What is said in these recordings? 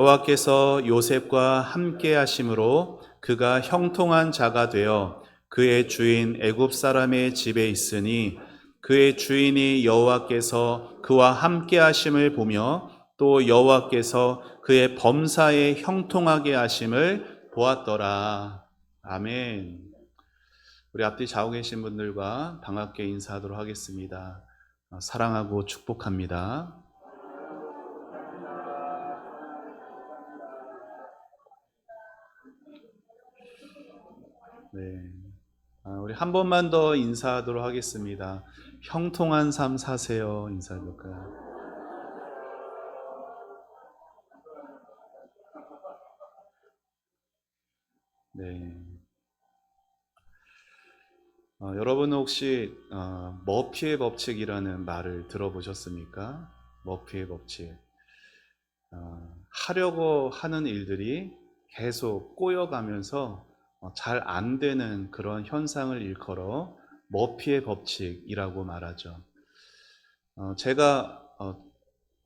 여호와께서 요셉과 함께 하심으로 그가 형통한 자가 되어 그의 주인 애굽 사람의 집에 있으니 그의 주인이 여호와께서 그와 함께 하심을 보며 또 여호와께서 그의 범사에 형통하게 하심을 보았더라. 아멘. 우리 앞뒤 좌우 계신 분들과 반갑게 인사하도록 하겠습니다. 사랑하고 축복합니다. 네. 우리 한 번만 더 인사하도록 하겠습니다. 형통한 삶 사세요. 인사해볼까요? 네. 여러분은 혹시 머피의 법칙이라는 말을 들어보셨습니까? 머피의 법칙. 하려고 하는 일들이 계속 꼬여가면서 잘 안 되는 그런 현상을 일컬어 머피의 법칙이라고 말하죠. 제가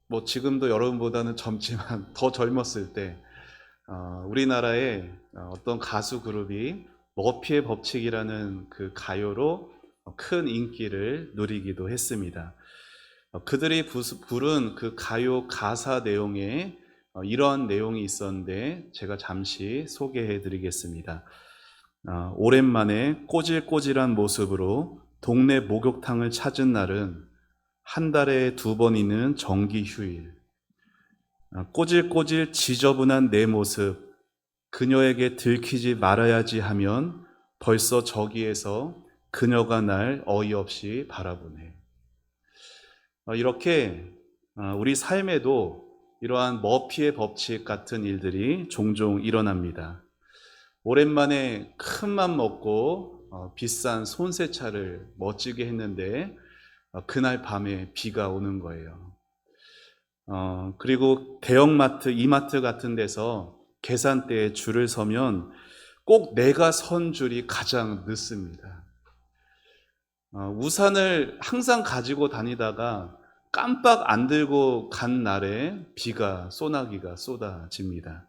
뭐 지금도 여러분보다는 젊지만 더 젊었을 때 우리나라의 어떤 가수 그룹이 머피의 법칙이라는 그 가요로 큰 인기를 누리기도 했습니다. 그들이 부른 그 가요 가사 내용에 이런 내용이 있었는데 제가 잠시 소개해 드리겠습니다. 오랜만에 꼬질꼬질한 모습으로 동네 목욕탕을 찾은 날은 한 달에 2번 있는 정기 휴일. 꼬질꼬질 지저분한 내 모습, 그녀에게 들키지 말아야지 하면 벌써 저기에서 그녀가 날 어이없이 바라보네. 이렇게 우리 삶에도 이러한 머피의 법칙 같은 일들이 종종 일어납니다. 오랜만에 큰 맘 먹고 비싼 손세차를 멋지게 했는데 그날 밤에 비가 오는 거예요. 그리고 대형마트, 이마트 같은 데서 계산대에 줄을 서면 꼭 내가 선 줄이 가장 늦습니다. 우산을 항상 가지고 다니다가 깜빡 안 들고 간 날에 비가, 소나기가 쏟아집니다.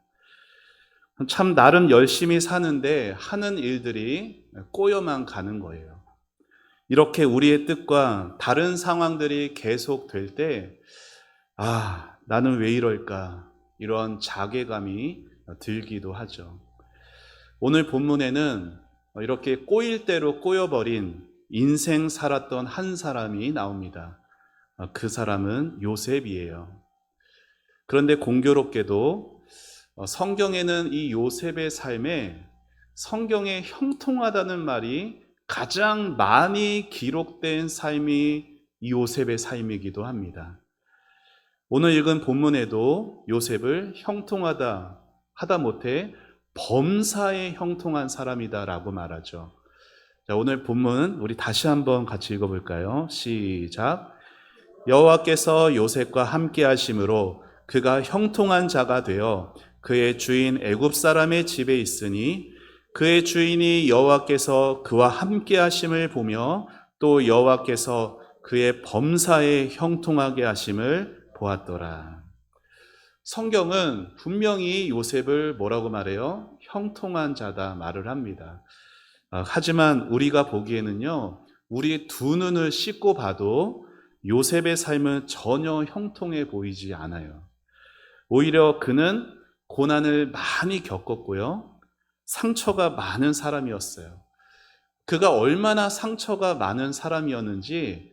참 나름 열심히 사는데 하는 일들이 꼬여만 가는 거예요. 이렇게 우리의 뜻과 다른 상황들이 계속될 때 나는 왜 이럴까? 이런 자괴감이 들기도 하죠. 오늘 본문에는 이렇게 꼬일 대로 꼬여버린 인생 살았던 한 사람이 나옵니다. 그 사람은 요셉이에요. 그런데 공교롭게도 성경에는 이 요셉의 삶에 성경에 형통하다는 말이 가장 많이 기록된 삶이 이 요셉의 삶이기도 합니다. 오늘 읽은 본문에도 요셉을 형통하다 하다못해 범사에 형통한 사람이다라고 말하죠. 자, 오늘 본문 우리 다시 한번 같이 읽어볼까요? 시작. 여호와께서 요셉과 함께 하심으로 그가 형통한 자가 되어 그의 주인 애굽 사람의 집에 있으니 그의 주인이 여호와께서 그와 함께 하심을 보며 또 여호와께서 그의 범사에 형통하게 하심을 보았더라. 성경은 분명히 요셉을 뭐라고 말해요? 형통한 자다 말을 합니다. 하지만 우리가 보기에는요, 우리 두 눈을 씻고 봐도 요셉의 삶은 전혀 형통해 보이지 않아요. 오히려 그는 고난을 많이 겪었고요, 상처가 많은 사람이었어요. 그가 얼마나 상처가 많은 사람이었는지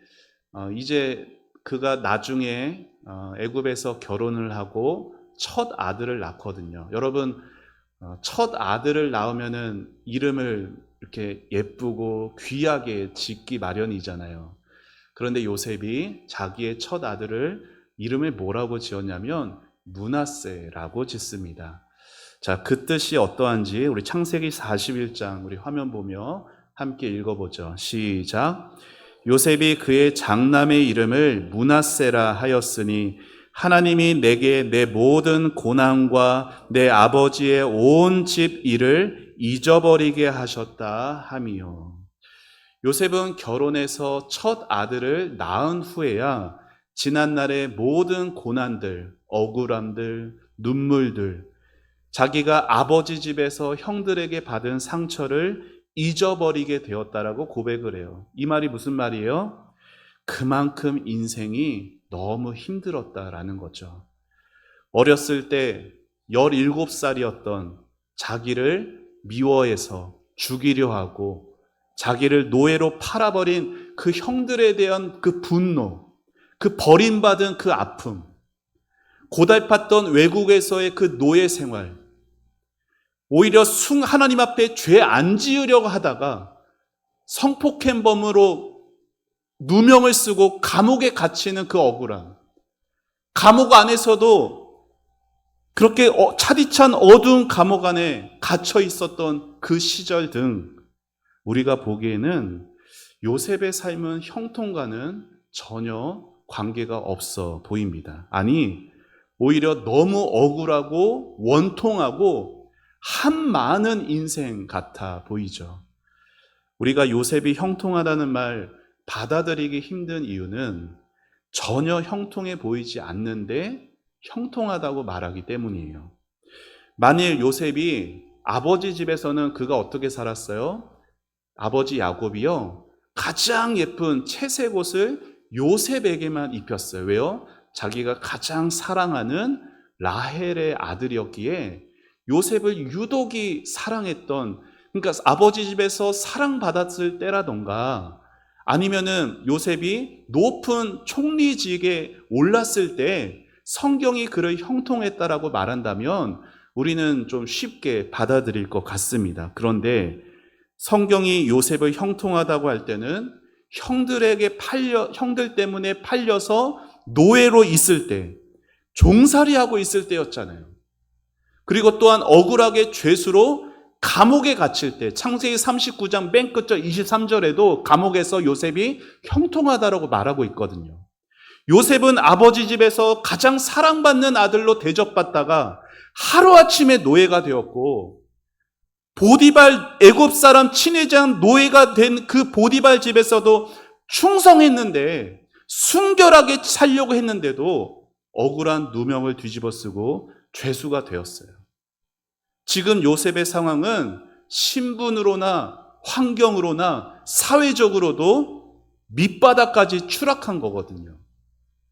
이제 그가 나중에 애굽에서 결혼을 하고 첫 아들을 낳거든요. 여러분, 첫 아들을 낳으면은 이름을 이렇게 예쁘고 귀하게 짓기 마련이잖아요. 그런데 요셉이 자기의 첫 아들을 이름을 뭐라고 지었냐면 므낫세라고 짓습니다. 자, 그 뜻이 어떠한지 우리 창세기 41장 우리 화면 보며 함께 읽어보죠. 시작. 요셉이 그의 장남의 이름을 므낫세라 하였으니 하나님이 내게 내 모든 고난과 내 아버지의 온 집 일을 잊어버리게 하셨다 하미요. 요셉은 결혼해서 첫 아들을 낳은 후에야 지난날의 모든 고난들, 억울함들, 눈물들, 자기가 아버지 집에서 형들에게 받은 상처를 잊어버리게 되었다라고 고백을 해요. 이 말이 무슨 말이에요? 그만큼 인생이 너무 힘들었다라는 거죠. 어렸을 때 17살이었던 자기를 미워해서 죽이려 하고 자기를 노예로 팔아버린 그 형들에 대한 그 분노, 그 버림받은 그 아픔, 고달팠던 외국에서의 그 노예 생활, 오히려 하나님 앞에 죄 안 지으려고 하다가 성폭행범으로 누명을 쓰고 감옥에 갇히는 그 억울함, 감옥 안에서도 그렇게 차디찬 어두운 감옥 안에 갇혀 있었던 그 시절 등 우리가 보기에는 요셉의 삶은 형통과는 전혀 관계가 없어 보입니다. 아니, 오히려 너무 억울하고 원통하고 한많은 인생 같아 보이죠. 우리가 요셉이 형통하다는 말 받아들이기 힘든 이유는 전혀 형통해 보이지 않는데 형통하다고 말하기 때문이에요. 만일 요셉이 아버지 집에서는 그가 어떻게 살았어요? 아버지 야곱이요, 가장 예쁜 채색 옷을 요셉에게만 입혔어요. 왜요? 자기가 가장 사랑하는 라헬의 아들이었기에 요셉을 유독이 사랑했던, 그러니까 아버지 집에서 사랑받았을 때라던가 아니면은 요셉이 높은 총리직에 올랐을 때 성경이 그를 형통했다라고 말한다면 우리는 좀 쉽게 받아들일 것 같습니다. 그런데 성경이 요셉을 형통하다고 할 때는 형들 때문에 팔려서 노예로 있을 때, 종살이하고 있을 때였잖아요. 그리고 또한 억울하게 죄수로 감옥에 갇힐 때, 창세기 39장 맨 끝절 23절에도 감옥에서 요셉이 형통하다라고 말하고 있거든요. 요셉은 아버지 집에서 가장 사랑받는 아들로 대접받다가 하루아침에 노예가 되었고, 보디발 애굽 사람 친위장 노예가 된 그 보디발 집에서도 충성했는데 순결하게 살려고 했는데도 억울한 누명을 뒤집어 쓰고 죄수가 되었어요. 지금 요셉의 상황은 신분으로나 환경으로나 사회적으로도 밑바닥까지 추락한 거거든요.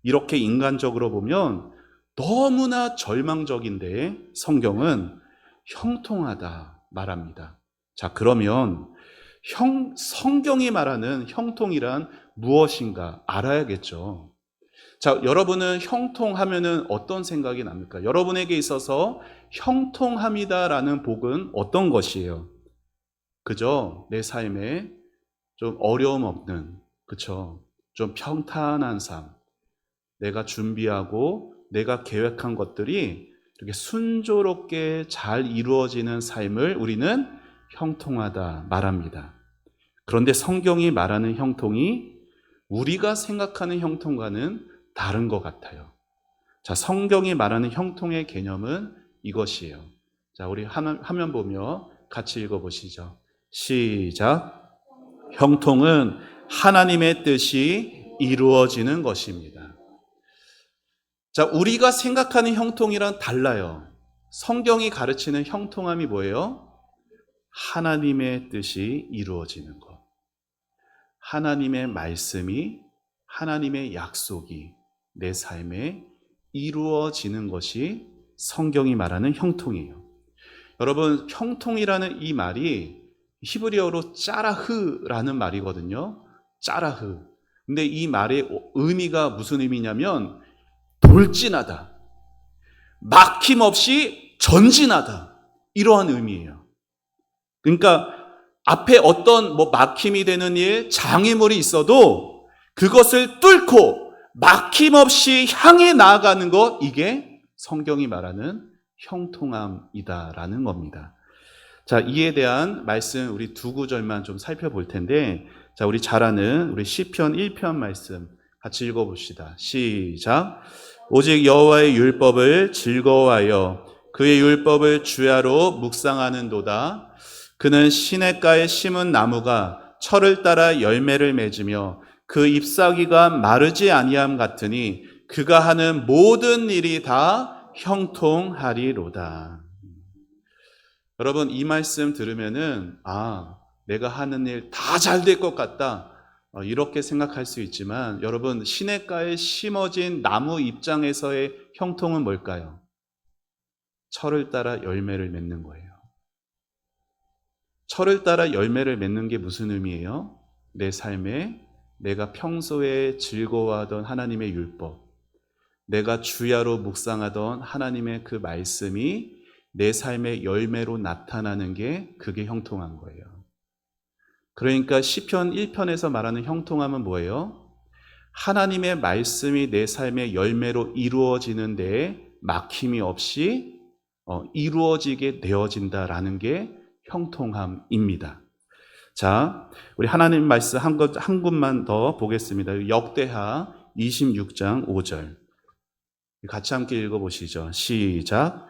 이렇게 인간적으로 보면 너무나 절망적인데 성경은 형통하다 말합니다. 자, 그러면 성경이 말하는 형통이란 무엇인가 알아야겠죠. 자, 여러분은 형통하면은 어떤 생각이 납니까? 여러분에게 있어서 형통함이다라는 복은 어떤 것이에요? 그죠? 내 삶에 좀 어려움 없는, 그쵸? 좀 평탄한 삶, 내가 준비하고 내가 계획한 것들이 이렇게 순조롭게 잘 이루어지는 삶을 우리는 형통하다 말합니다. 그런데 성경이 말하는 형통이 우리가 생각하는 형통과는 다른 것 같아요. 자, 성경이 말하는 형통의 개념은 이것이에요. 자, 우리 화면 보며 같이 읽어보시죠. 시작. 형통은 하나님의 뜻이 이루어지는 것입니다. 자, 우리가 생각하는 형통이랑 달라요. 성경이 가르치는 형통함이 뭐예요? 하나님의 뜻이 이루어지는 것. 하나님의 말씀이, 하나님의 약속이 내 삶에 이루어지는 것이 성경이 말하는 형통이에요. 여러분, 형통이라는 이 말이 히브리어로 짜라흐라는 말이거든요. 짜라흐. 근데 이 말의 의미가 무슨 의미냐면 돌진하다, 막힘없이 전진하다, 이러한 의미예요. 그러니까 앞에 어떤 막힘이 되는 일, 장애물이 있어도 그것을 뚫고 막힘없이 향해 나아가는 것, 이게 성경이 말하는 형통함이다라는 겁니다. 자, 이에 대한 말씀 우리 두 구절만 좀 살펴볼 텐데, 자, 우리 잘 아는 우리 시편 1편 말씀 같이 읽어봅시다. 시작. 오직 여호와의 율법을 즐거워하여 그의 율법을 주야로 묵상하는도다. 그는 시냇가에 심은 나무가 철을 따라 열매를 맺으며 그 잎사귀가 마르지 아니함 같으니 그가 하는 모든 일이 다 형통하리로다. 여러분, 이 말씀 들으면은 내가 하는 일 다 잘 될 것 같다, 이렇게 생각할 수 있지만, 여러분, 시냇가에 심어진 나무 입장에서의 형통은 뭘까요? 철을 따라 열매를 맺는 거예요. 철을 따라 열매를 맺는 게 무슨 의미예요? 내 삶에 내가 평소에 즐거워하던 하나님의 율법, 내가 주야로 묵상하던 하나님의 그 말씀이 내 삶의 열매로 나타나는 게, 그게 형통한 거예요. 그러니까 시편 1편에서 말하는 형통함은 뭐예요? 하나님의 말씀이 내 삶의 열매로 이루어지는 데에 막힘이 없이 이루어지게 되어진다라는 게 형통함입니다. 자, 우리 하나님 말씀 한 군만 더 보겠습니다. 역대하 26장 5절. 같이 함께 읽어보시죠. 시작.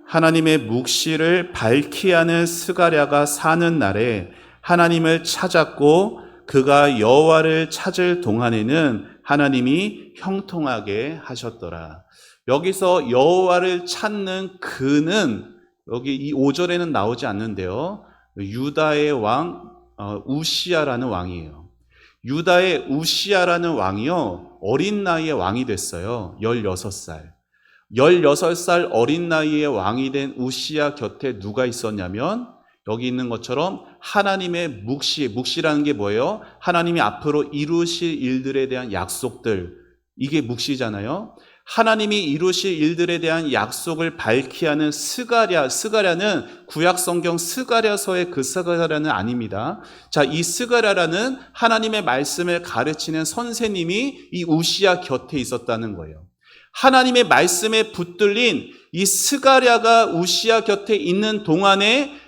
하나님의 묵시를 밝히 하는 스가랴가 사는 날에 하나님을 찾았고 그가 여호와를 찾을 동안에는 하나님이 형통하게 하셨더라. 여기서 여호와를 찾는 그는, 여기 이 5절에는 나오지 않는데요, 유다의 왕 우시야라는 왕이에요. 유다의 우시야라는 왕이요, 어린 나이에 왕이 됐어요. 16살. 16살 어린 나이에 왕이 된 우시야 곁에 누가 있었냐면, 여기 있는 것처럼 하나님의 묵시라는 게 뭐예요? 하나님이 앞으로 이루실 일들에 대한 약속들, 이게 묵시잖아요. 하나님이 이루실 일들에 대한 약속을 밝히 하는 스가랴는 구약 성경 스가랴서의 그 스가랴는 아닙니다. 자, 이 스가랴라는 하나님의 말씀을 가르치는 선생님이 이 우시야 곁에 있었다는 거예요. 하나님의 말씀에 붙들린 이 스가랴가 우시야 곁에 있는 동안에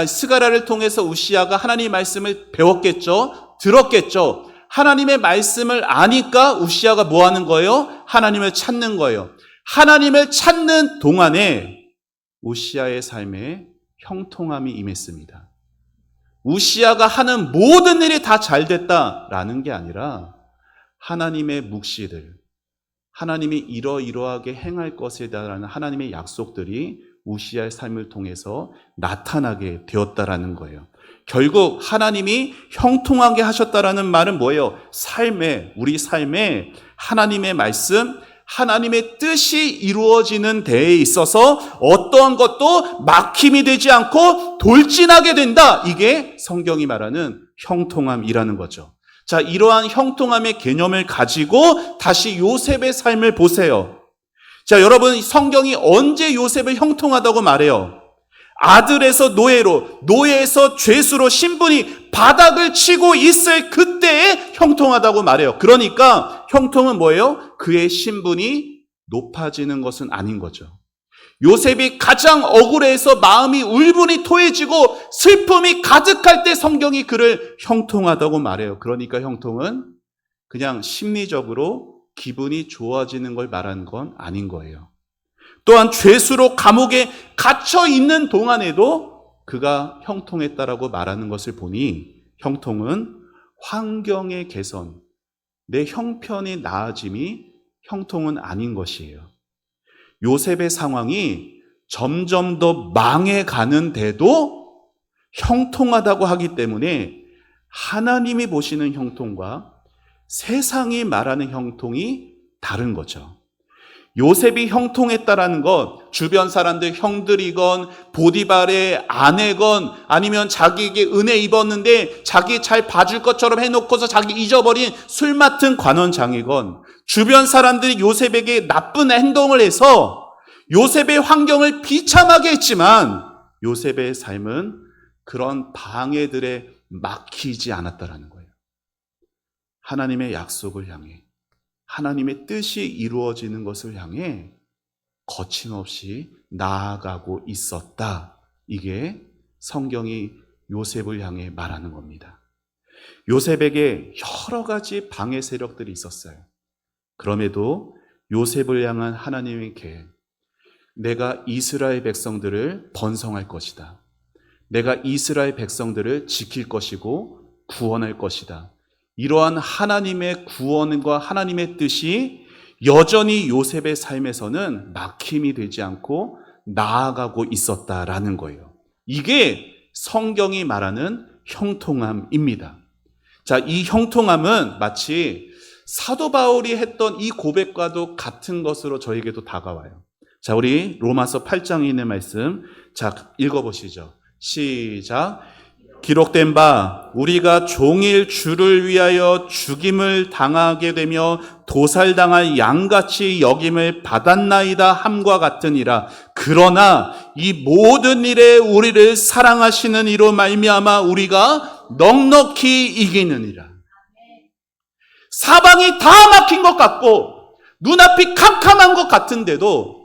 스가랴를 통해서 우시야가 하나님의 말씀을 배웠겠죠? 들었겠죠? 하나님의 말씀을 아니까 우시야가 뭐 하는 거예요? 하나님을 찾는 거예요. 하나님을 찾는 동안에 우시야의 삶에 형통함이 임했습니다. 우시야가 하는 모든 일이 다 잘 됐다라는 게 아니라, 하나님의 묵시들, 하나님이 이러이러하게 행할 것이다라는 하나님의 약속들이 우시야의 삶을 통해서 나타나게 되었다라는 거예요. 결국 하나님이 형통하게 하셨다라는 말은 뭐예요? 우리 삶에 하나님의 말씀, 하나님의 뜻이 이루어지는 데에 있어서 어떠한 것도 막힘이 되지 않고 돌진하게 된다. 이게 성경이 말하는 형통함이라는 거죠. 자, 이러한 형통함의 개념을 가지고 다시 요셉의 삶을 보세요. 자, 여러분, 성경이 언제 요셉을 형통하다고 말해요? 아들에서 노예로, 노예에서 죄수로 신분이 바닥을 치고 있을 그때에 형통하다고 말해요. 그러니까 형통은 뭐예요? 그의 신분이 높아지는 것은 아닌 거죠. 요셉이 가장 억울해서 마음이 울분이 토해지고 슬픔이 가득할 때 성경이 그를 형통하다고 말해요. 그러니까 형통은 그냥 심리적으로 기분이 좋아지는 걸 말하는 건 아닌 거예요. 또한 죄수로 감옥에 갇혀 있는 동안에도 그가 형통했다라고 말하는 것을 보니, 형통은 환경의 개선, 내 형편이 나아짐이 형통은 아닌 것이에요. 요셉의 상황이 점점 더 망해가는데도 형통하다고 하기 때문에 하나님이 보시는 형통과 세상이 말하는 형통이 다른 거죠. 요셉이 형통했다라는 것, 주변 사람들 형들이건 보디발의 아내건 아니면 자기에게 은혜 입었는데 자기 잘 봐줄 것처럼 해놓고서 자기 잊어버린 술 맡은 관원장이건, 주변 사람들이 요셉에게 나쁜 행동을 해서 요셉의 환경을 비참하게 했지만 요셉의 삶은 그런 방해들에 막히지 않았다라는 거예요. 하나님의 약속을 향해, 하나님의 뜻이 이루어지는 것을 향해 거침없이 나아가고 있었다. 이게 성경이 요셉을 향해 말하는 겁니다. 요셉에게 여러 가지 방해 세력들이 있었어요. 그럼에도 요셉을 향한 하나님의 계획, 내가 이스라엘 백성들을 번성할 것이다. 내가 이스라엘 백성들을 지킬 것이고 구원할 것이다. 이러한 하나님의 구원과 하나님의 뜻이 여전히 요셉의 삶에서는 막힘이 되지 않고 나아가고 있었다라는 거예요. 이게 성경이 말하는 형통함입니다. 자, 이 형통함은 마치 사도 바울이 했던 이 고백과도 같은 것으로 저에게도 다가와요. 자, 우리 로마서 8장에 있는 말씀, 자, 읽어보시죠. 시작. 기록된 바 우리가 종일 주를 위하여 죽임을 당하게 되며 도살당할 양같이 여김을 받았나이다 함과 같으니라. 그러나 이 모든 일에 우리를 사랑하시는 이로 말미암아 우리가 넉넉히 이기느니라. 사방이 다 막힌 것 같고 눈앞이 캄캄한 것 같은데도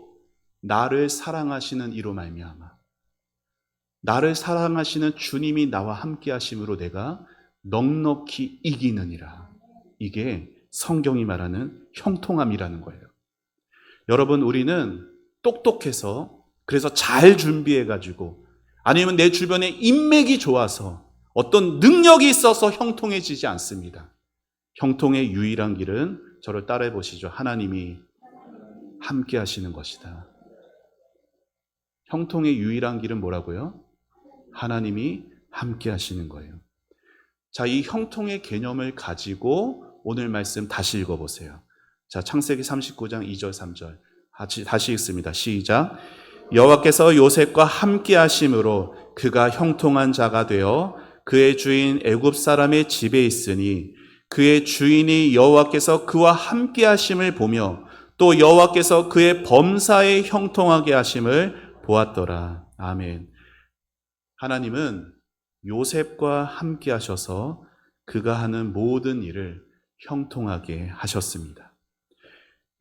나를 사랑하시는 이로 말미암아, 나를 사랑하시는 주님이 나와 함께 하심으로 내가 넉넉히 이기느니라. 이게 성경이 말하는 형통함이라는 거예요. 여러분, 우리는 똑똑해서, 그래서 잘 준비해가지고, 아니면 내 주변에 인맥이 좋아서, 어떤 능력이 있어서 형통해지지 않습니다. 형통의 유일한 길은 저를 따라해 보시죠. 하나님이 함께 하시는 것이다. 형통의 유일한 길은 뭐라고요? 하나님이 함께 하시는 거예요. 자, 이 형통의 개념을 가지고 오늘 말씀 다시 읽어보세요. 자, 창세기 39장 2절 3절 다시 읽습니다. 시작. 여호와께서 요셉과 함께 하심으로 그가 형통한 자가 되어 그의 주인 애굽 사람의 집에 있으니 그의 주인이 여호와께서 그와 함께 하심을 보며 또 여호와께서 그의 범사에 형통하게 하심을 보았더라. 아멘. 하나님은 요셉과 함께 하셔서 그가 하는 모든 일을 형통하게 하셨습니다.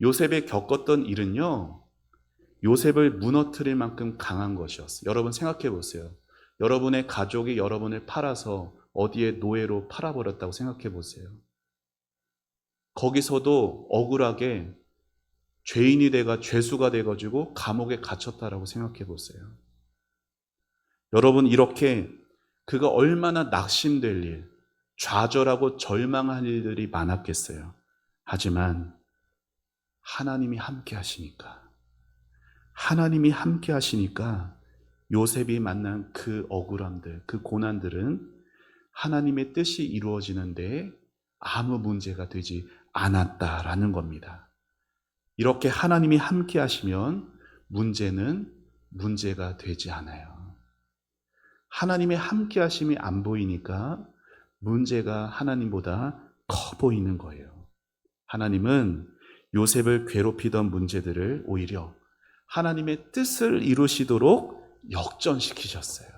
요셉이 겪었던 일은요, 요셉을 무너뜨릴 만큼 강한 것이었어요. 여러분 생각해 보세요. 여러분의 가족이 여러분을 팔아서 어디에 노예로 팔아버렸다고 생각해 보세요. 거기서도 억울하게 죄인이 돼가 죄수가 돼가지고 감옥에 갇혔다라고 생각해 보세요. 여러분, 이렇게 그가 얼마나 낙심될 일, 좌절하고 절망할 일들이 많았겠어요. 하지만 하나님이 함께 하시니까, 요셉이 만난 그 억울함들, 그 고난들은 하나님의 뜻이 이루어지는데 아무 문제가 되지 않았다라는 겁니다. 이렇게 하나님이 함께 하시면 문제는 문제가 되지 않아요. 하나님의 함께 하심이 안 보이니까 문제가 하나님보다 커 보이는 거예요. 하나님은 요셉을 괴롭히던 문제들을 오히려 하나님의 뜻을 이루시도록 역전시키셨어요.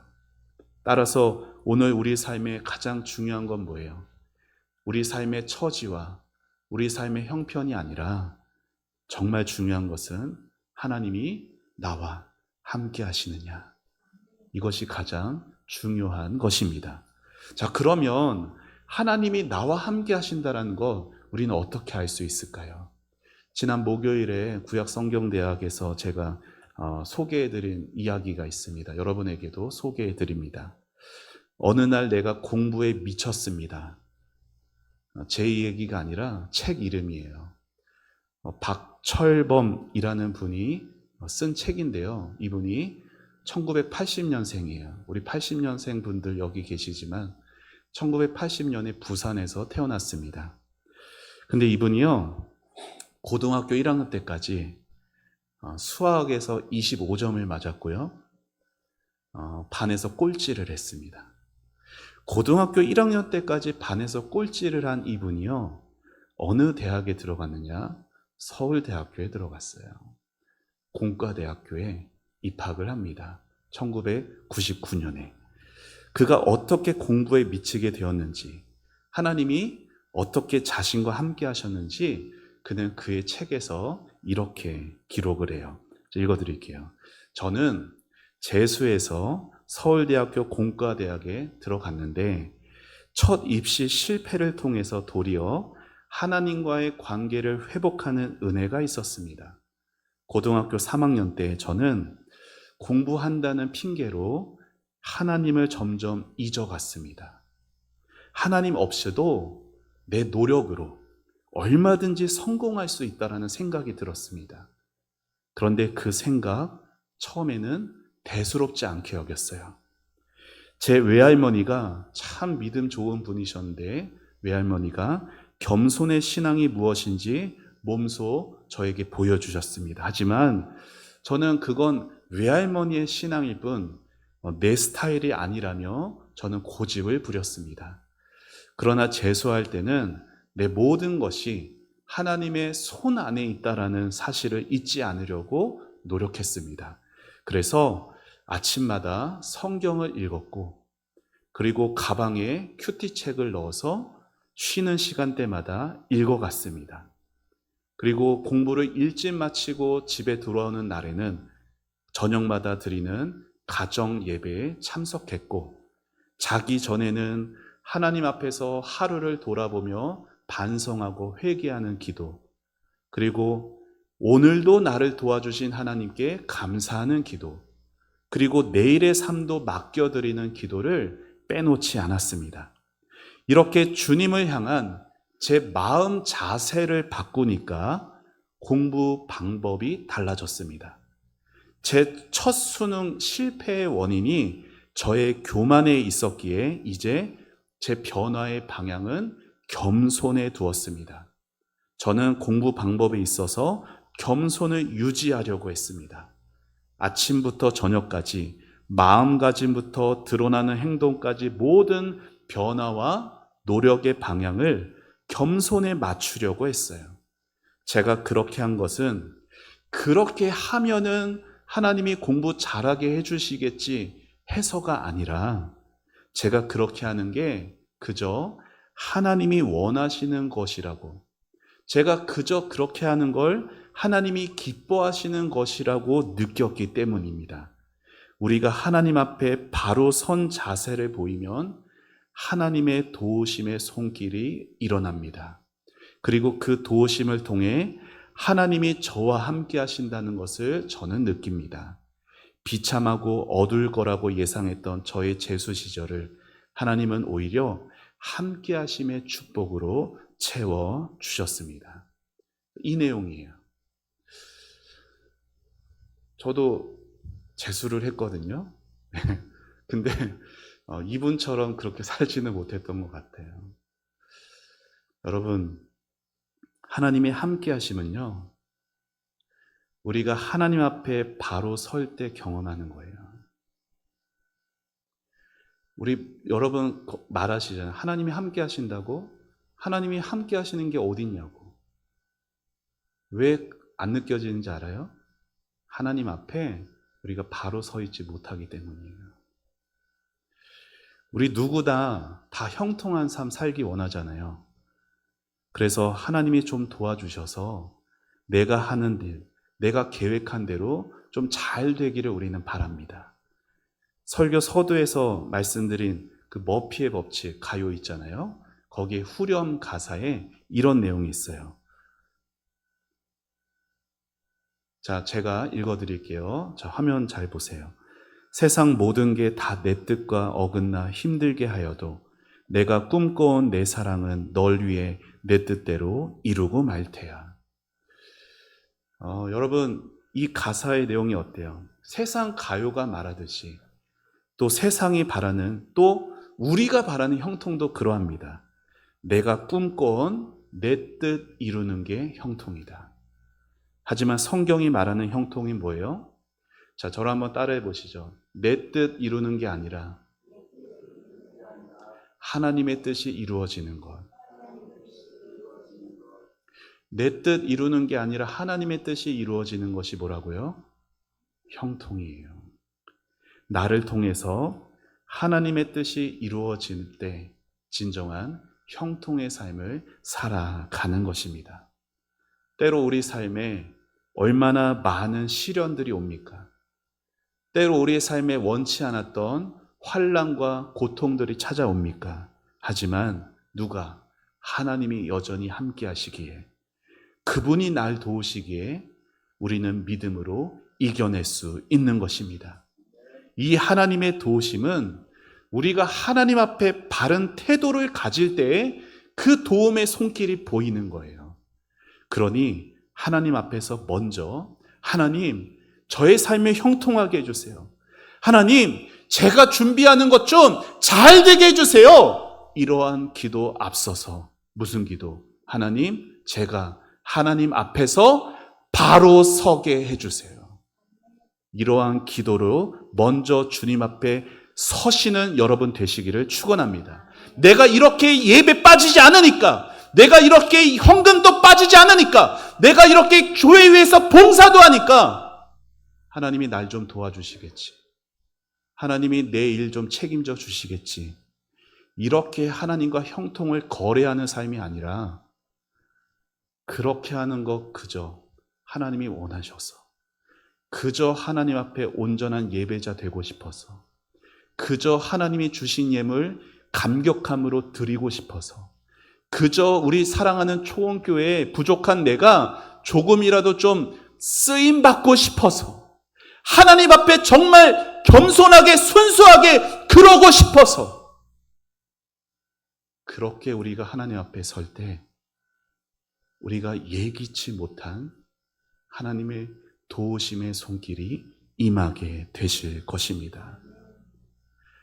따라서 오늘 우리 삶의 가장 중요한 건 뭐예요? 우리 삶의 처지와 우리 삶의 형편이 아니라 정말 중요한 것은 하나님이 나와 함께 하시느냐. 이것이 가장 중요한 것입니다. 자, 그러면 하나님이 나와 함께 하신다는 거 우리는 어떻게 알 수 있을까요? 지난 목요일에 구약성경대학에서 제가 소개해드린 이야기가 있습니다. 여러분에게도 소개해드립니다. 어느 날 내가 공부에 미쳤습니다. 제 얘기가 아니라 책 이름이에요. 박철범이라는 분이 쓴 책인데요. 이분이 1980년생이에요. 우리 80년생 분들 여기 계시지만 1980년에 부산에서 태어났습니다. 근데 이분이요, 고등학교 1학년 때까지 수학에서 25점을 맞았고요. 반에서 꼴찌를 했습니다. 고등학교 1학년 때까지 반에서 꼴찌를 한 이분이요, 어느 대학에 들어갔느냐? 서울대학교에 들어갔어요. 공과대학교에 입학을 합니다. 1999년에. 그가 어떻게 공부에 미치게 되었는지, 하나님이 어떻게 자신과 함께 하셨는지 그는 그의 책에서 이렇게 기록을 해요. 읽어드릴게요. 저는 재수해서 서울대학교 공과대학에 들어갔는데 첫 입시 실패를 통해서 도리어 하나님과의 관계를 회복하는 은혜가 있었습니다. 고등학교 3학년 때 저는 공부한다는 핑계로 하나님을 점점 잊어갔습니다. 하나님 없이도 내 노력으로 얼마든지 성공할 수 있다라는 생각이 들었습니다. 그런데 그 생각 처음에는 대수롭지 않게 여겼어요. 제 외할머니가 참 믿음 좋은 분이셨는데 외할머니가 겸손의 신앙이 무엇인지 몸소 저에게 보여주셨습니다. 하지만 저는 그건 외할머니의 신앙일 뿐 내 스타일이 아니라며 저는 고집을 부렸습니다. 그러나 재수할 때는 내 모든 것이 하나님의 손 안에 있다라는 사실을 잊지 않으려고 노력했습니다. 그래서 아침마다 성경을 읽었고, 그리고 가방에 큐티책을 넣어서 쉬는 시간대마다 읽어갔습니다. 그리고 공부를 일찍 마치고 집에 들어오는 날에는 저녁마다 드리는 가정 예배에 참석했고, 자기 전에는 하나님 앞에서 하루를 돌아보며 반성하고 회개하는 기도, 그리고 오늘도 나를 도와주신 하나님께 감사하는 기도, 그리고 내일의 삶도 맡겨드리는 기도를 빼놓지 않았습니다. 이렇게 주님을 향한 제 마음 자세를 바꾸니까 공부 방법이 달라졌습니다. 제 첫 수능 실패의 원인이 저의 교만에 있었기에 이제 제 변화의 방향은 겸손에 두었습니다. 저는 공부 방법에 있어서 겸손을 유지하려고 했습니다. 아침부터 저녁까지, 마음가짐부터 드러나는 행동까지 모든 변화와 노력의 방향을 겸손에 맞추려고 했어요. 제가 그렇게 한 것은 그렇게 하면은 하나님이 공부 잘하게 해주시겠지 해서가 아니라, 제가 그렇게 하는 게 그저 하나님이 원하시는 것이라고, 제가 그저 그렇게 하는 걸 하나님이 기뻐하시는 것이라고 느꼈기 때문입니다. 우리가 하나님 앞에 바로 선 자세를 보이면 하나님의 도우심의 손길이 일어납니다. 그리고 그 도우심을 통해 하나님이 저와 함께 하신다는 것을 저는 느낍니다. 비참하고 어두울 거라고 예상했던 저의 재수 시절을 하나님은 오히려 함께 하심의 축복으로 채워 주셨습니다. 이 내용이에요. 저도 재수를 했거든요. 근데 이분처럼 그렇게 살지는 못했던 것 같아요. 여러분, 하나님의 함께 하심은요, 우리가 하나님 앞에 바로 설 때 경험하는 거예요. 여러분 말하시잖아요. 하나님이 함께 하신다고? 하나님이 함께 하시는 게 어딨냐고. 왜 안 느껴지는지 알아요? 하나님 앞에 우리가 바로 서 있지 못하기 때문이에요. 우리 누구나 다 형통한 삶 살기 원하잖아요. 그래서 하나님이 좀 도와주셔서 내가 하는 일, 내가 계획한 대로 좀 잘 되기를 우리는 바랍니다. 설교 서두에서 말씀드린 그 머피의 법칙 가요 있잖아요. 거기에 후렴 가사에 이런 내용이 있어요. 자, 제가 읽어드릴게요. 자, 화면 잘 보세요. 세상 모든 게 다 내 뜻과 어긋나 힘들게 하여도 내가 꿈꿔온 내 사랑은 널 위해 내 뜻대로 이루고 말 테야. 여러분, 이 가사의 내용이 어때요? 세상 가요가 말하듯이 또 세상이 바라는, 또 우리가 바라는 형통도 그러합니다. 내가 꿈꿔온 내 뜻 이루는 게 형통이다. 하지만 성경이 말하는 형통이 뭐예요? 자, 저를 한번 따라해 보시죠. 내 뜻 이루는 게 아니라 하나님의 뜻이 이루어지는 것. 내 뜻 이루는 게 아니라 하나님의 뜻이 이루어지는 것이 뭐라고요? 형통이에요. 나를 통해서 하나님의 뜻이 이루어질 때 진정한 형통의 삶을 살아가는 것입니다. 때로 우리 삶에 얼마나 많은 시련들이 옵니까? 때로 우리의 삶에 원치 않았던 환난과 고통들이 찾아옵니까? 하지만 누가? 하나님이 여전히 함께 하시기에, 그분이 날 도우시기에 우리는 믿음으로 이겨낼 수 있는 것입니다. 이 하나님의 도우심은 우리가 하나님 앞에 바른 태도를 가질 때에 그 도움의 손길이 보이는 거예요. 그러니 하나님 앞에서 먼저 하나님, 저의 삶을 형통하게 해주세요. 하나님, 제가 준비하는 것 좀 잘 되게 해주세요. 이러한 기도 앞서서 무슨 기도? 하나님, 제가 하나님 앞에서 바로 서게 해주세요. 이러한 기도로 먼저 주님 앞에 서시는 여러분 되시기를 축원합니다. 내가 이렇게 예배 빠지지 않으니까, 내가 이렇게 헌금도 빠지지 않으니까, 내가 이렇게 교회 위에서 봉사도 하니까 하나님이 날 좀 도와주시겠지. 하나님이 내 일 좀 책임져 주시겠지. 이렇게 하나님과 형통을 거래하는 삶이 아니라 그렇게 하는 것 그저 하나님이 원하셔서, 그저 하나님 앞에 온전한 예배자 되고 싶어서, 그저 하나님이 주신 예물 감격함으로 드리고 싶어서, 그저 우리 사랑하는 초원교회에 부족한 내가 조금이라도 좀 쓰임받고 싶어서, 하나님 앞에 정말 겸손하게 순수하게 그러고 싶어서, 그렇게 우리가 하나님 앞에 설 때 우리가 예기치 못한 하나님의 도우심의 손길이 임하게 되실 것입니다.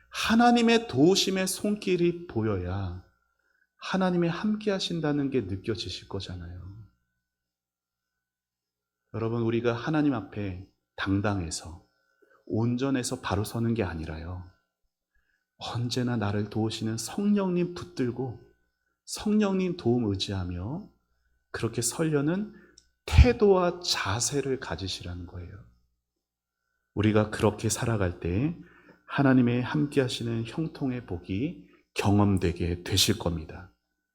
하나님의 도우심의 손길이 보여야 하나님이 함께 하신다는 게 느껴지실 거잖아요. 여러분, 우리가 하나님 앞에 당당해서 온전해서 바로 서는 게 아니라요, 언제나 나를 도우시는 성령님 붙들고 성령님 도움 의지하며 그렇게 서려는 태도와 자세를 가지시라는 거예요. 우리가 그렇게 살아갈 때 하나님의 함께 하시는 형통의 복이 경험되게 되실 겁니다.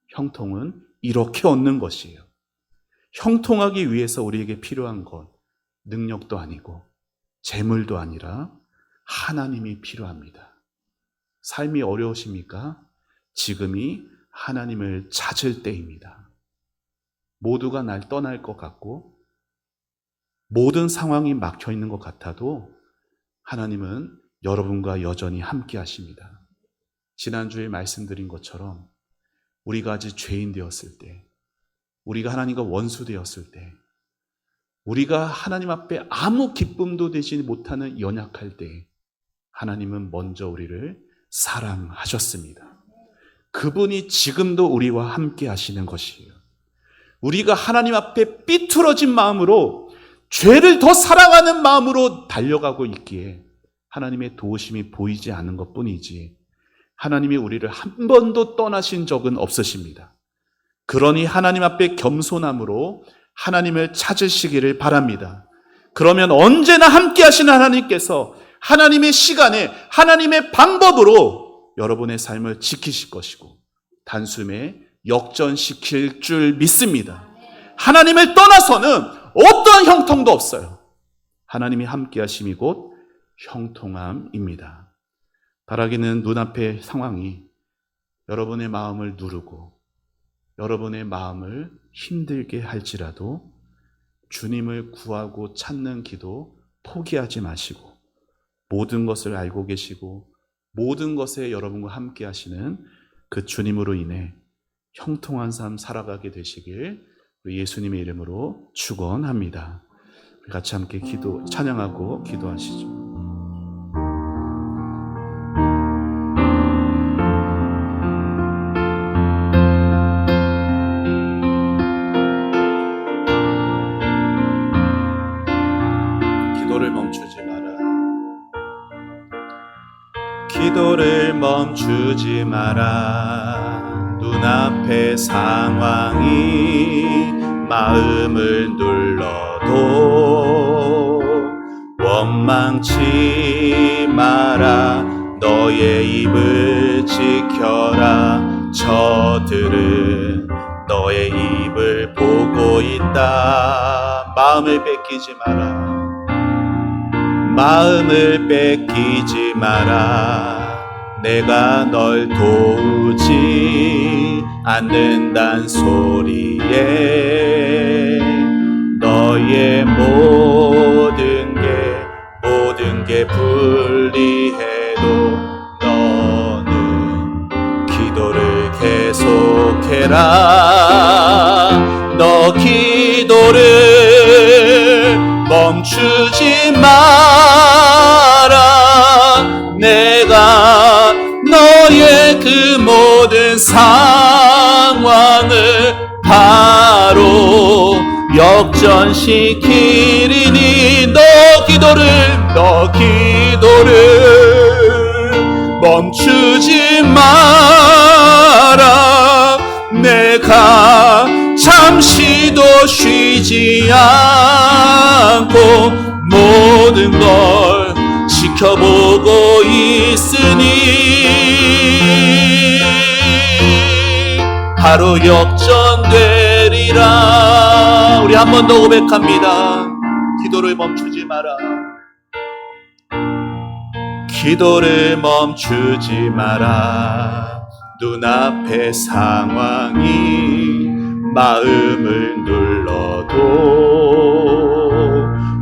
형통은 이렇게 얻는 것이에요. 형통하기 위해서 우리에게 필요한 것, 능력도 아니고 재물도 아니라 하나님이 필요합니다. 삶이 어려우십니까? 지금이 하나님을 찾을 때입니다. 모두가 날 떠날 것 같고 모든 상황이 막혀 있는 것 같아도 하나님은 여러분과 여전히 함께 하십니다. 지난주에 말씀드린 것처럼 우리가 아직 죄인 되었을 때, 우리가 하나님과 원수 되었을 때, 우리가 하나님 앞에 아무 기쁨도 되지 못하는 연약할 때 하나님은 먼저 우리를 사랑하셨습니다. 그분이 지금도 우리와 함께 하시는 것이에요. 우리가 하나님 앞에 삐뚤어진 마음으로, 죄를 더 사랑하는 마음으로 달려가고 있기에 하나님의 도우심이 보이지 않는 것뿐이지 하나님이 우리를 한 번도 떠나신 적은 없으십니다. 그러니 하나님 앞에 겸손함으로 하나님을 찾으시기를 바랍니다. 그러면 언제나 함께 하시는 하나님께서 하나님의 시간에 하나님의 방법으로 여러분의 삶을 지키실 것이고 단숨에 역전시킬 줄 믿습니다. 하나님을 떠나서는 어떠한 형통도 없어요. 하나님이 함께 하심이 곧 형통함입니다. 바라기는 눈앞의 상황이 여러분의 마음을 누르고 여러분의 마음을 힘들게 할지라도 주님을 구하고 찾는 기도 포기하지 마시고 모든 것을 알고 계시고 모든 것에 여러분과 함께 하시는 그 주님으로 인해 형통한 삶 살아가게 되시길 우리 예수님의 이름으로 축원합니다. 우리 같이 함께 찬양하고 기도하시죠. 기도를 멈추지 마라. 눈앞의 상황이 마음을 눌러도 원망치 마라. 너의 입을 지켜라. 저들은 너의 입을 보고 있다. 마음을 뺏기지 마라. 마음을 뺏기지 마라. 내가 널 도우지 않는단 소리에 너의 모든 게 불리해도 너는 기도를 계속해라. 너 너 기도를 멈추지 마라. 내가 너의 그 모든 상황을 바로 역전시키리니 너 기도를 멈추지 마라. 내가 잠시도 쉬지 않고 모든 걸 지켜보고 있으니 바로 역전되리라. 우리 한 번 더 고백합니다. 기도를 멈추지 마라. 기도를 멈추지 마라. 눈앞의 상황이 마음을 눌러도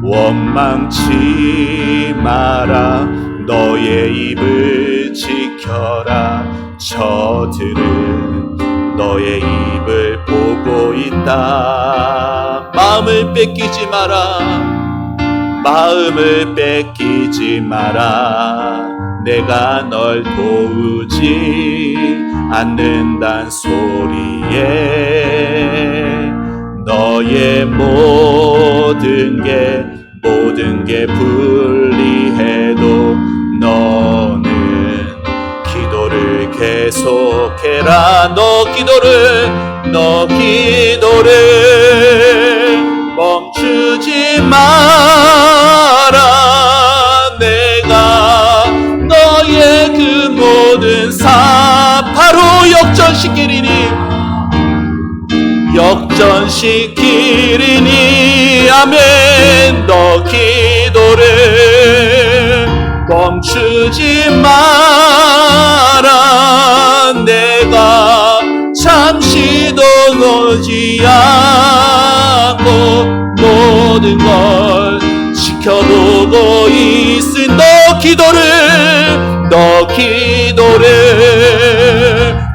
원망치 마라. 너의 입을 지켜라. 저들은 너의 입을 보고 있다. 마음을 뺏기지 마라. 마음을 뺏기지 마라. 내가 널 도우지 않는단 소리에 너의 모든 게 불리해도 너는 기도를 계속해라. 너 기도를 멈추지 마라. 내가 너의 그 모든 바로 역전시키리니 아멘. 너 기도를 멈추지 마라. 내가 잠시도 놓지 않고 모든 걸 지켜보고 있으니 너 기도를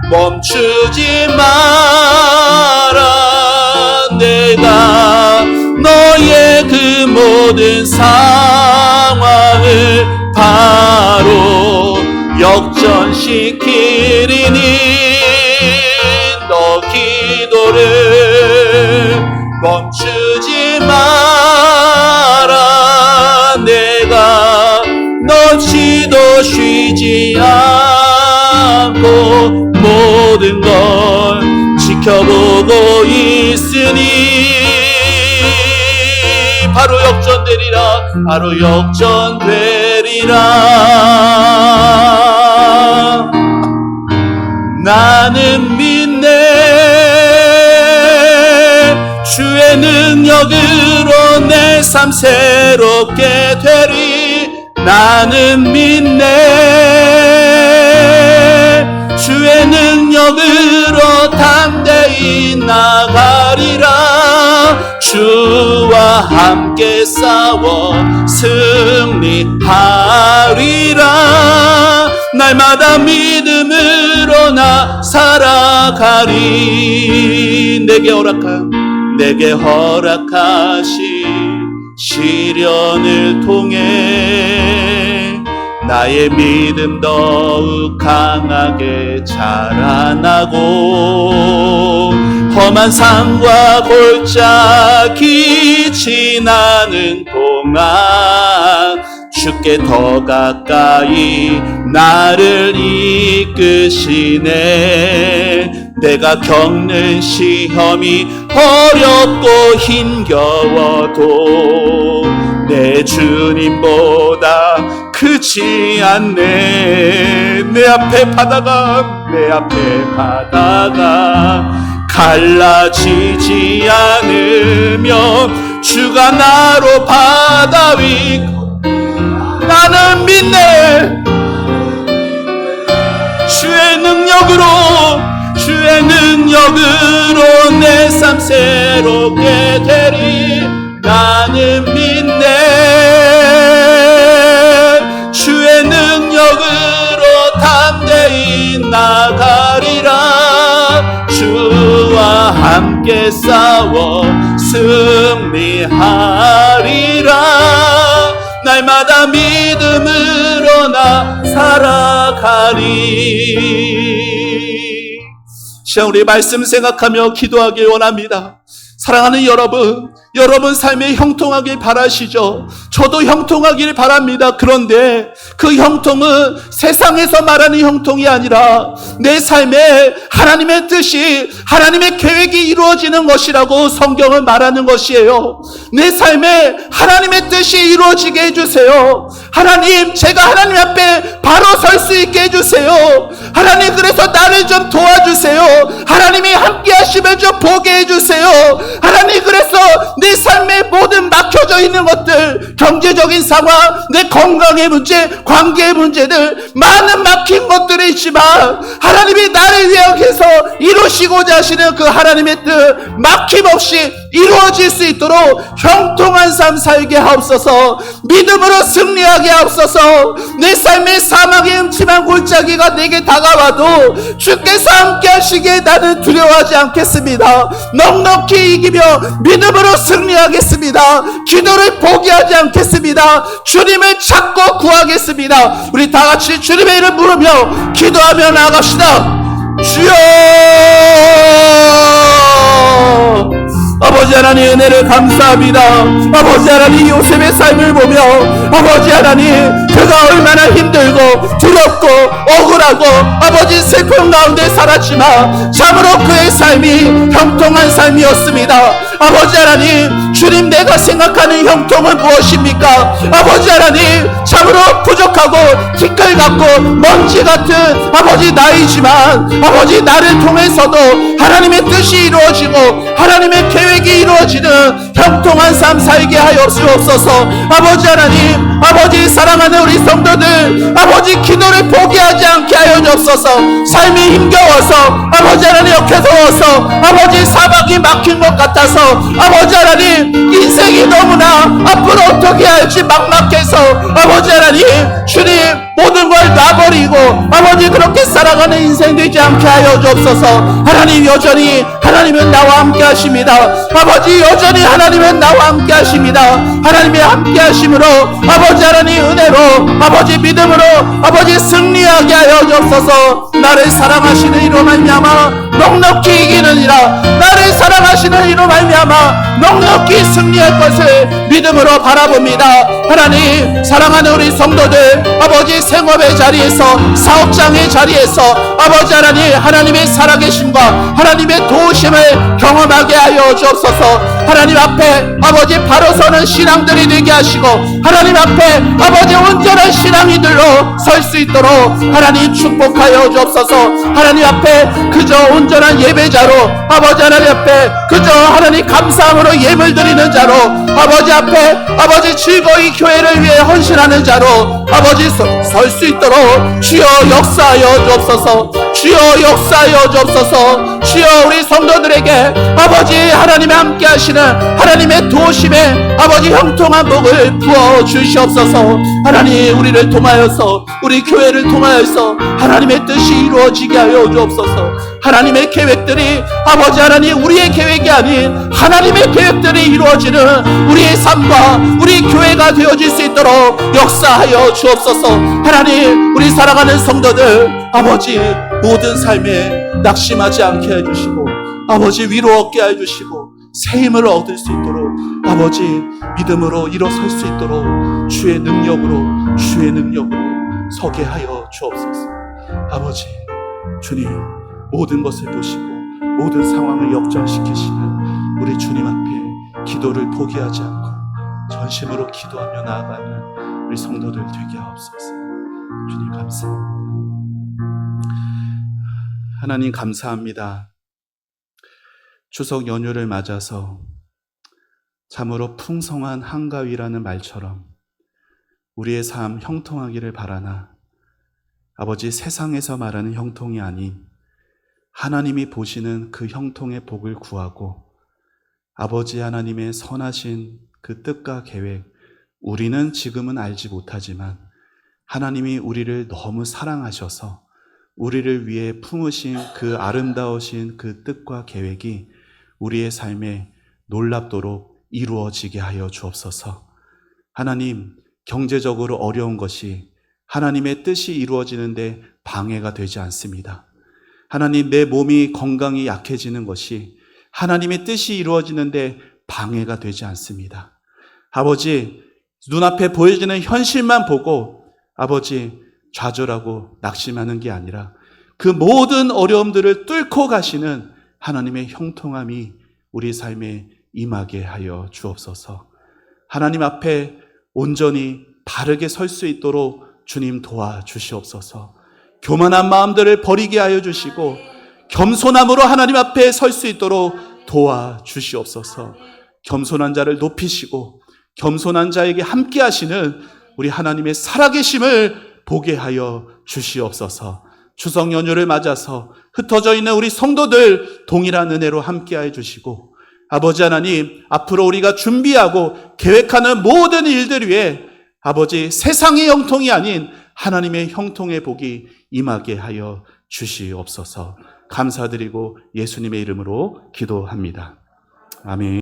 멈추지 마라. 내가 너의 그 모든 상황을 바로 역전시키리니 너 기도를 멈추지 마라. 내가 놓치도 쉬지 않고 모든 걸 지켜보고 있으니 바로 역전되리라. 나는 믿네. 주의 능력으로 내 삶 새롭게 되리. 나는 믿네. 주의 능력으로 담대히 나가리라. 주와 함께 싸워 승리하리라. 날마다 믿음으로 나 살아가리. 내게 허락하신 시련을 통해 나의 믿음 더욱 강하게 자라나고 험한 산과 골짜기 지나는 동안 주께 더 가까이 나를 이끄시네. 내가 겪는 시험이 어렵고 힘겨워도 내 주님보다 크지 않네. 내 앞에 바다가 갈라지지 않으면 주가 나로 바다 위 나는 믿네. 주의 능력으로 내 삶 새롭게 되리. 나는 믿네. 주의 능력으로 담대히 나가리라. 주와 함께 싸워 승리하리라. 날마다 믿음으로 나 살아가리. 시간 우리 말씀 생각하며 기도하길 원합니다. 사랑하는 여러분, 여러분 삶에 형통하길 바라시죠? 저도 형통하길 바랍니다. 그런데 그 형통은 세상에서 말하는 형통이 아니라 내 삶에 하나님의 뜻이, 하나님의 계획이 이루어지는 것이라고 성경은 말하는 것이에요. 내 삶에 하나님의 뜻이 이루어지게 해주세요. 하나님, 제가 하나님 앞에 바로 설 수 있게 해주세요. 하나님, 그래서 나를 좀 도와주세요. 하나님이 함께 하시면 좀 보게 해주세요. 하나님, 그래서 내 삶에 모든 막혀져 있는 것들, 경제적인 상황, 내 건강의 문제, 관계의 문제들, 많은 막힌 것들이 있지만 하나님이 나를 위해서 이루시고자 하시는 그 하나님의 뜻 막힘없이 이루어질 수 있도록 형통한 삶 살게 하옵소서. 믿음으로 승리하게 하옵소서. 내 삶의 사망의 음침한 골짜기가 내게 다가와도 주께서 함께 하시기에 나는 두려워하지 않겠습니다. 넉넉히 이기며 믿음으로 승리하겠습니다. 기도를 포기하지 않겠습니다. 주님을 찾고 구하겠습니다. 우리 다 같이 주님의 이름 부르며 기도하며 나아갑시다. 주여! 아버지 하나님, 은혜를 감사합니다. 아버지 하나님, 요셉의 삶을 보며 아버지 하나님, 그가 얼마나 힘들고 두렵고 억울하고 아버지 슬픔 가운데 살았지만 참으로 그의 삶이 형통한 삶이었습니다. 아버지 하나님, 주님, 내가 생각하는 형통은 무엇입니까? 아버지 하나님, 참으로 부족하고 티끌 같고 먼지 같은 아버지 나이지만 아버지 나를 통해서도 하나님의 뜻이 이루어지고 하나님의 계획이 이루어지는 형통한 삶 살게 하여 주옵소서. 아버지 하나님, 아버지 사랑하는 우리 성도들, 아버지 기도를 포기하지 않게 하여 주옵소서. 삶이 힘겨워서 아버지 하나님 역해서워서 아버지 사방이 막힌 것 같아서 아버지 하나님, 인생이 너무나 앞으로 어떻게 할지 막막해서 아버지 하나님, 주님 모든 걸 놔버리고 아버지 그렇게 살아가는 인생 되지 않게 하여 주옵소서. 하나님, 여전히 하나님은 나와 함께 하십니다. 아버지, 여전히 하나님은 나와 함께 하십니다. 하나님의 함께 하심으로 아버지 하나님, 은혜로 아버지 믿음으로 아버지 승리하게 하여 주옵소서. 나를 사랑하시는 이로 말미암아 넉넉히 이기느니라. 나를 사랑하시는 이로 말미암아 넉넉히 승리할 것을 믿음으로 바라봅니다. 하나님, 사랑하는 우리 성도들, 아버지 생업의 자리에서, 사업장의 자리에서 아버지 하나님, 하나님의 살아계심과 하나님의 도우심을 경험하게 하여 주옵소서. 하나님 앞에 아버지 바로 서는 신앙들이 되게 하시고 하나님 앞에 아버지 온전한 신앙이들로 설 수 있도록 하나님 축복하여 주옵소서. 하나님 앞에 그저 온전한 예배자로, 아버지 하나님 앞에 그저 하나님 감사함으로 예물 드리는 자로, 아버지 앞에 아버지 즐거이 교회를 위해 헌신하는 자로 아버지 설 수 있도록 주여 역사하여 주옵소서. 주여 역사하여 주옵소서. 주여 우리 성도들에게 아버지 하나님의 함께 하시는 하나님의 도우심에 아버지 형통한 복을 부어 주시옵소서. 하나님, 우리를 통하여서, 우리 교회를 통하여서 하나님의 뜻이 이루어지게 하여 주옵소서. 하나님의 계획들이 아버지 하나님, 우리의 계획이 아닌 하나님의 계획들이 이루어지는 우리의 삶과 우리 교회가 되어질 수 있도록 역사하여 주옵소서. 하나님, 우리 살아가는 성도들 아버지 모든 삶에 낙심하지 않게 해주시고 아버지 위로 얻게 해주시고 새 힘을 얻을 수 있도록 아버지 믿음으로 일어설 수 있도록 주의 능력으로 서게 하여 주옵소서. 아버지, 주님, 모든 것을 보시고 모든 상황을 역전시키시는 우리 주님 앞에 기도를 포기하지 않고 전심으로 기도하며 나아가는 우리 성도들 되게 하옵소서. 주님 감사합니다. 하나님 감사합니다. 추석 연휴를 맞아서 참으로 풍성한 한가위라는 말처럼 우리의 삶 형통하기를 바라나 아버지, 세상에서 말하는 형통이 아닌 하나님이 보시는 그 형통의 복을 구하고 아버지 하나님의 선하신 그 뜻과 계획, 우리는 지금은 알지 못하지만 하나님이 우리를 너무 사랑하셔서 우리를 위해 품으신 그 아름다우신 그 뜻과 계획이 우리의 삶에 놀랍도록 이루어지게 하여 주옵소서. 하나님, 경제적으로 어려운 것이 하나님의 뜻이 이루어지는데 방해가 되지 않습니다. 하나님, 내 몸이 건강이 약해지는 것이 하나님의 뜻이 이루어지는데 방해가 되지 않습니다. 아버지, 눈앞에 보여지는 현실만 보고 아버지 좌절하고 낙심하는 게 아니라 그 모든 어려움들을 뚫고 가시는 하나님의 형통함이 우리 삶에 임하게 하여 주옵소서. 하나님 앞에 온전히 바르게 설 수 있도록 주님 도와주시옵소서. 교만한 마음들을 버리게 하여 주시고 겸손함으로 하나님 앞에 설 수 있도록 도와주시옵소서. 겸손한 자를 높이시고 겸손한 자에게 함께 하시는 우리 하나님의 살아계심을 보게 하여 주시옵소서. 추석 연휴를 맞아서 흩어져 있는 우리 성도들 동일한 은혜로 함께 해 주시고 아버지 하나님, 앞으로 우리가 준비하고 계획하는 모든 일들 위에 아버지 세상의 형통이 아닌 하나님의 형통의 복이 임하게 하여 주시옵소서. 감사드리고 예수님의 이름으로 기도합니다. 아멘.